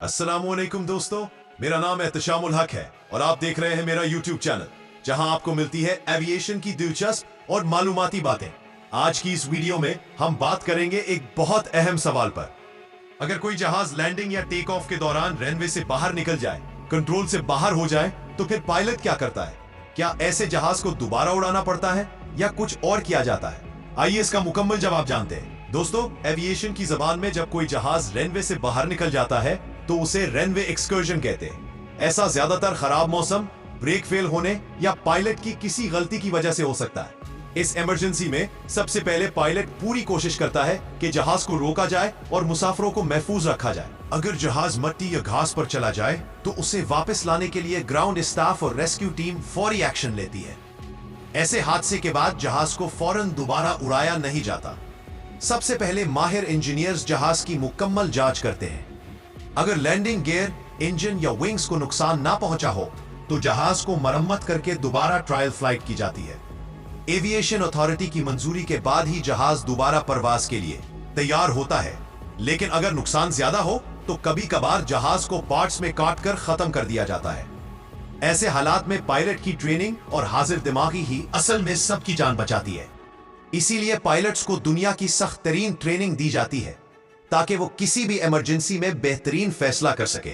अस्सलामुअलैकुम दोस्तों, मेरा नाम एहतशामुल हक है और आप देख रहे हैं मेरा YouTube चैनल जहां आपको मिलती है एविएशन की दिलचस्प और मालूमाती बातें। आज की इस वीडियो में हम बात करेंगे एक बहुत अहम सवाल पर। अगर कोई जहाज लैंडिंग या टेक ऑफ के दौरान रनवे से बाहर निकल जाए, कंट्रोल से बाहर हो जाए, तो फिर पायलट क्या करता है? क्या ऐसे जहाज को दोबारा उड़ाना पड़ता है या कुछ और किया जाता है? आइए इसका मुकम्मल जवाब जानते हैं। दोस्तों, एविएशन की जबान में जब कोई जहाज रनवे से बाहर निकल जाता है तो उसे रनवे एक्सकर्जन कहते हैं। ऐसा ज्यादातर खराब मौसम, ब्रेक फेल होने या पायलट की किसी गलती की वजह से हो सकता है। इस इमरजेंसी में सबसे पहले पायलट पूरी कोशिश करता है कि जहाज को रोका जाए और मुसाफिरों को महफूज रखा जाए। अगर जहाज मट्टी या घास पर चला जाए तो उसे वापस लाने के लिए ग्राउंड स्टाफ और रेस्क्यू टीम फौरी एक्शन लेती है। ऐसे हादसे के बाद जहाज को फौरन दोबारा उड़ाया नहीं जाता। सबसे पहले माहिर इंजीनियर्स जहाज की मुकम्मल जांच करते हैं। अगर लैंडिंग गियर, इंजन या विंग्स को नुकसान ना पहुंचा हो तो जहाज को मरम्मत करके दोबारा ट्रायल फ्लाइट की जाती है। एविएशन अथॉरिटी की मंजूरी के बाद ही जहाज दोबारा परवाज के लिए तैयार होता है। लेकिन अगर नुकसान ज्यादा हो तो कभी कभार जहाज को पार्ट्स में काट कर खत्म कर दिया जाता है। ऐसे हालात में पायलट की ट्रेनिंग और हाजिर दिमागी ही असल में सबकी जान बचाती है। इसीलिए पायलट्स को दुनिया की सख्त तरीन ट्रेनिंग दी जाती है ताकि वो किसी भी इमरजेंसी में बेहतरीन फैसला कर सके।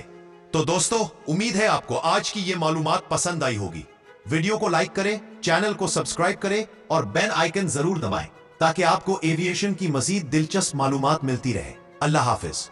तो दोस्तों, उम्मीद है आपको आज की ये मालूमात पसंद आई होगी। वीडियो को लाइक करें, चैनल को सब्सक्राइब करें और बेल आइकन जरूर दबाएं ताकि आपको एविएशन की मजीद दिलचस्प मालूमात मिलती रहे। अल्लाह हाफिज।